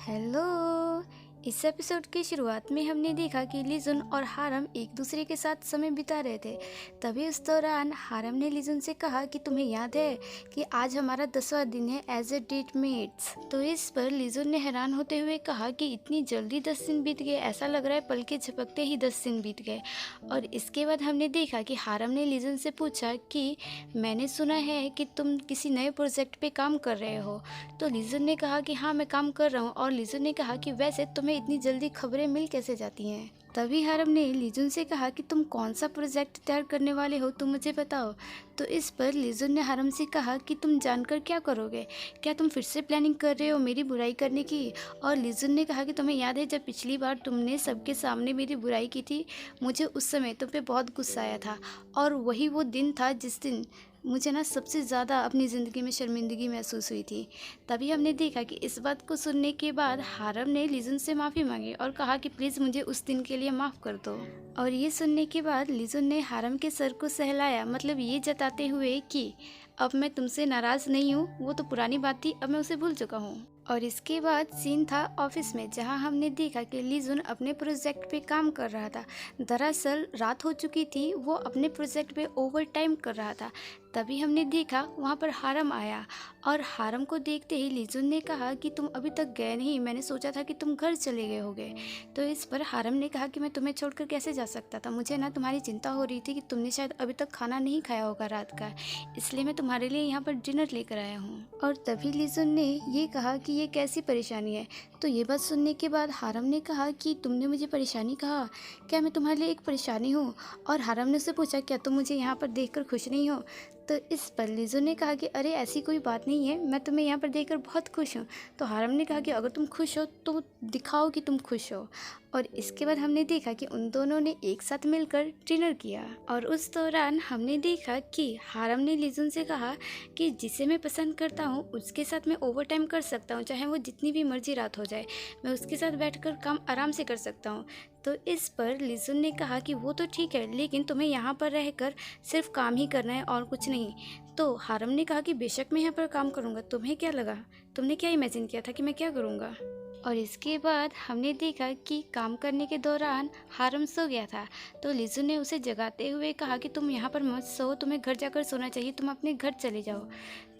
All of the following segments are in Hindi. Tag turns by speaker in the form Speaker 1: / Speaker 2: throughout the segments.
Speaker 1: हेलो। इस एपिसोड की शुरुआत में हमने देखा कि लिजुन और हारम एक दूसरे के साथ समय बिता रहे थे। तभी उस दौरान हारम ने लिजुन से कहा कि तुम्हें याद है कि आज हमारा 10वां दिन है एज ए डेट मेट्स। तो इस पर लिजुन ने हैरान होते हुए कहा कि इतनी जल्दी 10 दिन बीत गए, ऐसा लग रहा है पल के झपकते ही 10 दिन बीत गए। और इसके बाद हमने देखा कि हारम ने लिजुन से पूछा कि मैंने सुना है कि तुम किसी नए प्रोजेक्ट पे काम कर रहे हो। तो लिजुन ने कहा कि हाँ, मैं काम कर रहा हूँ। और लिजुन ने कहा कि वैसे तुम्हें इतनी जल्दी खबरें मिल कैसे जाती हैं। तभी हारम ने लिजुन से कहा कि तुम कौन सा प्रोजेक्ट तैयार करने वाले हो, तुम मुझे बताओ। तो इस पर लिजुन ने हारम से कहा कि तुम जानकर क्या करोगे, क्या तुम फिर से प्लानिंग कर रहे हो मेरी बुराई करने की। और लिजुन ने कहा कि तुम्हें याद है जब पिछली बार तुमने सबके सामने मेरी बुराई की थी, मुझे उस समय तुम पे बहुत गुस्सा आया था। और वही वो दिन था जिस दिन मुझे ना सबसे ज़्यादा अपनी ज़िंदगी में शर्मिंदगी महसूस हुई थी। तभी हमने देखा कि इस बात को सुनने के बाद हारम ने लिजुन से माफ़ी मांगी और कहा कि प्लीज़ मुझे उस दिन के लिए माफ़ कर दो। और ये सुनने के बाद लिजुन ने हारम के सर को सहलाया, मतलब ये जताते हुए कि अब मैं तुमसे नाराज़ नहीं हूँ, वो तो पुरानी बात थी, अब मैं उसे भूल चुका हूँ। और इसके बाद सीन था ऑफिस में, जहां हमने देखा कि लिजुन अपने प्रोजेक्ट पे काम कर रहा था। दरअसल रात हो चुकी थी, वो अपने प्रोजेक्ट पे ओवर टाइम कर रहा था। तभी हमने देखा वहाँ पर हारम आया और हारम को देखते ही लिजुन ने कहा कि तुम अभी तक गए नहीं, मैंने सोचा था कि तुम घर चले गए होगे। तो इस पर हारम ने कहा कि मैं तुम्हें छोड़कर कैसे जा सकता था, मुझे ना तुम्हारी चिंता हो रही थी कि तुमने शायद अभी तक खाना नहीं खाया होगा रात का, इसलिए मैं तुम्हारे लिए यहाँ पर डिनर लेकर आया हूँ। और तभी लिजुन ने ये कहा कि ये कैसी परेशानी है। तो ये बात सुनने के बाद हारम ने कहा कि तुमने मुझे परेशानी कहा, क्या मैं तुम्हारे लिए एक परेशानी हूँ। और हारम ने उससे पूछा क्या तुम मुझे यहाँ पर देखकर खुश नहीं हो। तो इस पर लिजुन ने कहा कि अरे ऐसी कोई बात नहीं है, मैं तुम्हें यहाँ पर देखकर बहुत खुश हूँ। तो हारम ने कहा कि अगर तुम खुश हो तो दिखाओ कि तुम खुश हो। और इसके बाद हमने देखा कि उन दोनों ने एक साथ मिलकर डिनर किया। और उस दौरान हमने देखा कि हारम ने लिजुन से कहा कि जिसे मैं पसंद करता हूँ उसके साथ मैं ओवर टाइम कर सकता हूँ, चाहे वो जितनी भी मर्जी रात हो जाए, मैं उसके साथ बैठकर काम आराम से कर सकता हूँ। तो इस पर लिजुन ने कहा कि वो तो ठीक है, लेकिन तुम्हें यहाँ पर रहकर सिर्फ काम ही करना है और कुछ नहीं। तो हारम ने कहा कि बेशक मैं यहाँ पर काम करूँगा, तुम्हें क्या लगा, तुमने क्या इमेजिन किया था कि मैं क्या करूँगा। और इसके बाद हमने देखा कि काम करने के दौरान हारम सो गया था। तो लिजुन ने उसे जगाते हुए कहा कि तुम यहाँ पर मत सो, तुम्हें घर जाकर सोना चाहिए, तुम अपने घर चले जाओ।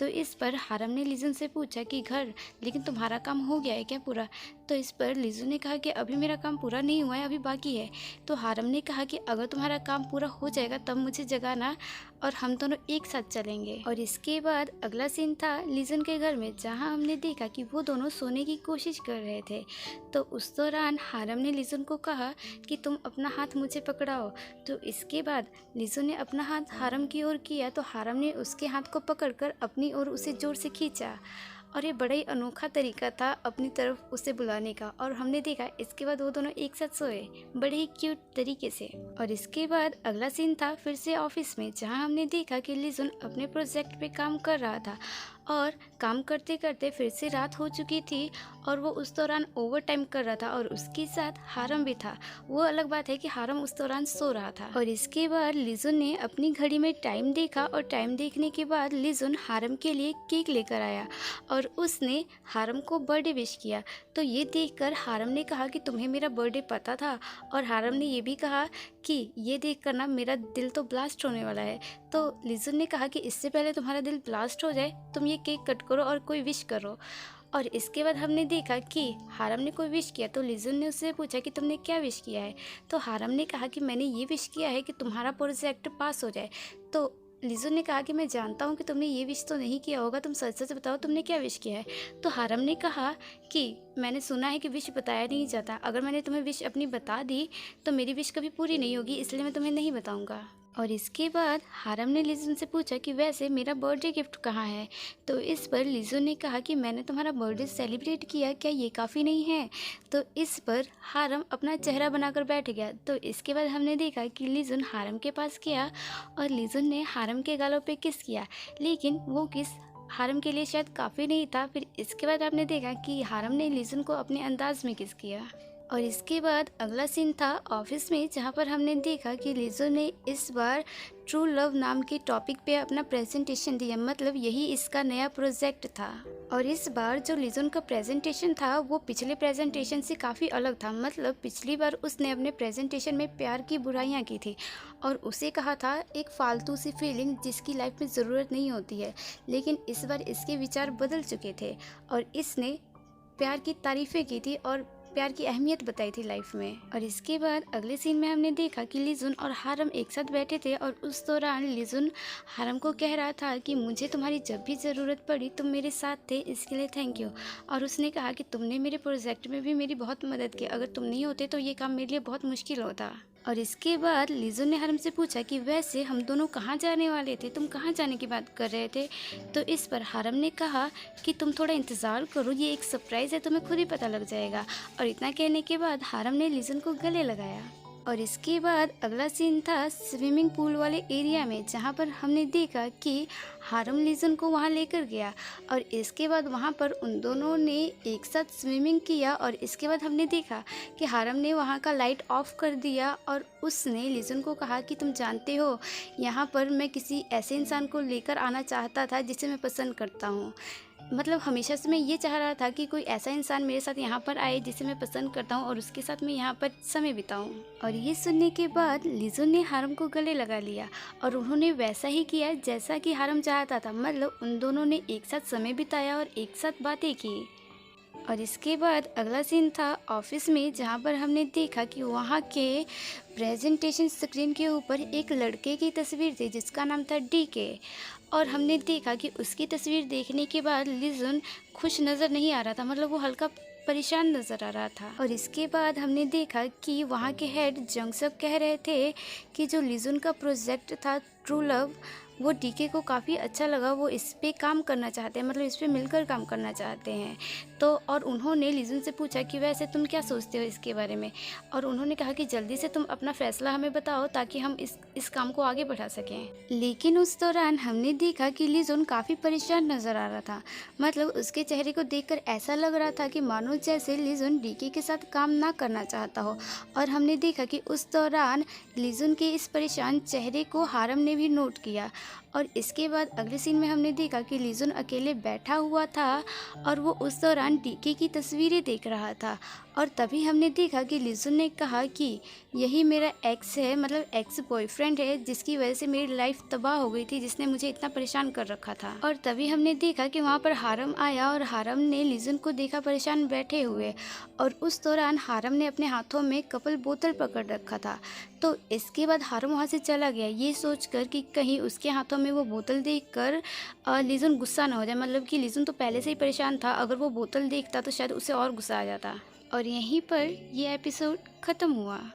Speaker 1: तो इस पर हारम ने लिजुन से पूछा कि घर, लेकिन तुम्हारा काम हो गया है क्या पूरा। तो इस पर लिजुन ने कहा कि अभी मेरा काम पूरा नहीं हुआ है, अभी बाकी है। तो हारम ने कहा कि अगर तुम्हारा काम पूरा हो जाएगा तब मुझे जगाना और हम दोनों एक साथ चलेंगे। और इसके बाद अगला सीन था लिजुन के घर में, जहां हमने देखा कि वो दोनों सोने की कोशिश कर रहे थे। तो उस दौरान हारम ने लिजुन को कहा कि तुम अपना हाथ मुझे पकड़ाओ। तो इसके बाद लिजुन ने अपना हाथ हारम की ओर किया, तो हारम ने उसके हाथ को पकड़कर अपनी ओर उसे जोर से खींचा। और ये बड़ा ही अनोखा तरीका था अपनी तरफ उसे बुलाने का। और हमने देखा इसके बाद वो दोनों एक साथ सोए बड़े ही क्यूट तरीके से। और इसके बाद अगला सीन था फिर से ऑफिस में, जहां हमने देखा कि लिजुन अपने प्रोजेक्ट पे काम कर रहा था और काम करते करते फिर से रात हो चुकी थी और वो उस दौरान ओवर टाइम कर रहा था और उसके साथ हारम भी था। वो अलग बात है कि हारम उस दौरान सो रहा था। और इसके बाद लिजुन ने अपनी घड़ी में टाइम देखा और टाइम देखने के बाद लिजुन हारम के लिए केक लेकर आया और उसने हारम को बर्थडे विश किया। तो ये देखकर हारम ने कहा कि तुम्हें मेरा बर्थडे पता था। और हारम ने ये भी कहा कि ये देखकर ना मेरा दिल तो ब्लास्ट होने वाला है। तो लिजुन ने कहा कि इससे पहले तुम्हारा दिल ब्लास्ट हो जाए तुम ये केक कट करो और कोई विश करो। और इसके बाद हमने देखा कि हारम ने कोई विश किया। तो लिजुन ने उससे पूछा कि तुमने क्या विश किया है। तो हारम ने कहा कि मैंने ये विश किया है कि तुम्हारा प्रोजेक्ट पास हो जाए। तो लिजुन ने कहा कि मैं जानता हूँ कि तुमने ये विश तो नहीं किया होगा, तुम सच सच बताओ तुमने क्या विश किया है। तो हारम ने कहा कि मैंने सुना है कि विश बताया नहीं जाता, अगर मैंने तुम्हें विश अपनी बता दी तो मेरी विश कभी पूरी नहीं होगी, इसलिए मैं तुम्हें नहीं बताऊँगा। और इसके बाद हारम ने लिजुन से पूछा कि वैसे मेरा बर्थडे गिफ्ट कहाँ है। तो इस पर लिजुन ने कहा कि मैंने तुम्हारा बर्थडे सेलिब्रेट किया, क्या ये काफ़ी नहीं है। तो इस पर हारम अपना चेहरा बनाकर बैठ गया। तो इसके बाद हमने देखा कि लिजुन हारम के पास गया और लिजुन ने हारम के गालों पे किस किया, लेकिन वो किस हारम के लिए शायद काफ़ी नहीं था। फिर इसके बाद आपने देखा कि हारम ने लिजुन को अपने अंदाज में किस किया। और इसके बाद अगला सीन था ऑफिस में, जहाँ पर हमने देखा कि लीजो ने इस बार ट्रू लव नाम के टॉपिक पे अपना प्रेजेंटेशन दिया। मतलब यही इसका नया प्रोजेक्ट था। और इस बार जो लीजन का प्रेजेंटेशन था वो पिछले प्रेजेंटेशन से काफ़ी अलग था। मतलब पिछली बार उसने अपने प्रेजेंटेशन में प्यार की बुराइयां की थी और उसे कहा था एक फालतू सी फीलिंग जिसकी लाइफ में ज़रूरत नहीं होती है। लेकिन इस बार इसके विचार बदल चुके थे और इसने प्यार की तारीफ़ें की थी और प्यार की अहमियत बताई थी लाइफ में। और इसके बाद अगले सीन में हमने देखा कि लिजुन और हारम एक साथ बैठे थे और उस दौरान लिजुन हारम को कह रहा था कि मुझे तुम्हारी जब भी ज़रूरत पड़ी तुम मेरे साथ थे, इसके लिए थैंक यू। और उसने कहा कि तुमने मेरे प्रोजेक्ट में भी मेरी बहुत मदद की, अगर तुम नहीं होते तो ये काम मेरे लिए बहुत मुश्किल होता। और इसके बाद लिजुन ने हारम से पूछा कि वैसे हम दोनों कहाँ जाने वाले थे, तुम कहाँ जाने की बात कर रहे थे। तो इस पर हारम ने कहा कि तुम थोड़ा इंतज़ार करो, ये एक सरप्राइज़ है, तुम्हें खुद ही पता लग जाएगा। और इतना कहने के बाद हारम ने लिजुन को गले लगाया। और इसके बाद अगला सीन था स्विमिंग पूल वाले एरिया में, जहाँ पर हमने देखा कि हारम लिजुन को वहाँ लेकर गया और इसके बाद वहाँ पर उन दोनों ने एक साथ स्विमिंग किया। और इसके बाद हमने देखा कि हारम ने वहाँ का लाइट ऑफ कर दिया और उसने लिजुन को कहा कि तुम जानते हो यहाँ पर मैं किसी ऐसे इंसान को लेकर आना चाहता था जिसे मैं पसंद करता हूँ। मतलब हमेशा से मैं ये चाह रहा था कि कोई ऐसा इंसान मेरे साथ यहाँ पर आए जिसे मैं पसंद करता हूँ और उसके साथ मैं यहाँ पर समय बिताऊँ। और ये सुनने के बाद लिजुन ने हारम को गले लगा लिया और उन्होंने वैसा ही किया जैसा कि हारम चाहता था। मतलब उन दोनों ने एक साथ समय बिताया और एक साथ बातें की। और इसके बाद अगला सीन था ऑफिस में, जहाँ पर हमने देखा कि वहाँ के प्रेजेंटेशन स्क्रीन के ऊपर एक लड़के की तस्वीर थी जिसका नाम था डीके। और हमने देखा कि उसकी तस्वीर देखने के बाद लिजुन खुश नज़र नहीं आ रहा था। मतलब वो हल्का परेशान नज़र आ रहा था। और इसके बाद हमने देखा कि वहाँ के हेड जंगसक कह रहे थे कि जो लिजुन का प्रोजेक्ट था ट्रू लव, वो डीके को काफ़ी अच्छा लगा, वो इस पे काम करना चाहते हैं, मतलब इस पे मिलकर काम करना चाहते हैं। तो और उन्होंने लिजुन से पूछा कि वैसे तुम क्या सोचते हो इसके बारे में। और उन्होंने कहा कि जल्दी से तुम अपना फैसला हमें बताओ ताकि हम इस काम को आगे बढ़ा सकें। लेकिन उस दौरान हमने देखा कि लिजुन काफ़ी परेशान नज़र आ रहा था। मतलब उसके चेहरे को देखकर ऐसा लग रहा था कि मानो जैसे लिजुन डीके के साथ काम ना करना चाहता हो। और हमने देखा कि उस दौरान लिजुन के इस परेशान चेहरे को हारम ने भी नोट किया। और इसके बाद अगले सीन में हमने देखा कि लिजुन अकेले बैठा हुआ था और वो उस दौरान डीके की तस्वीरें देख रहा था। और तभी हमने देखा कि लिजुन ने कहा कि यही मेरा एक्स है, मतलब एक्स बॉयफ्रेंड है जिसकी वजह से मेरी लाइफ तबाह हो गई थी, जिसने मुझे इतना परेशान कर रखा था। और तभी हमने देखा कि वहाँ पर हारम आया और हारम ने लिजुन को देखा परेशान बैठे हुए। और उस दौरान हारम ने अपने हाथों में कपल बोतल पकड़ रखा था। तो इसके बाद हारम वहाँ से चला गया ये सोचकर कि कहीं उसके हाथों में वो बोतल देखकर लिजुन गुस्सा ना हो जाए। मतलब कि लिजुन तो पहले से ही परेशान था, अगर वो बोतल देखता तो शायद उसे और गुस्सा आ जाता। और यहीं पर ये एपिसोड ख़त्म हुआ।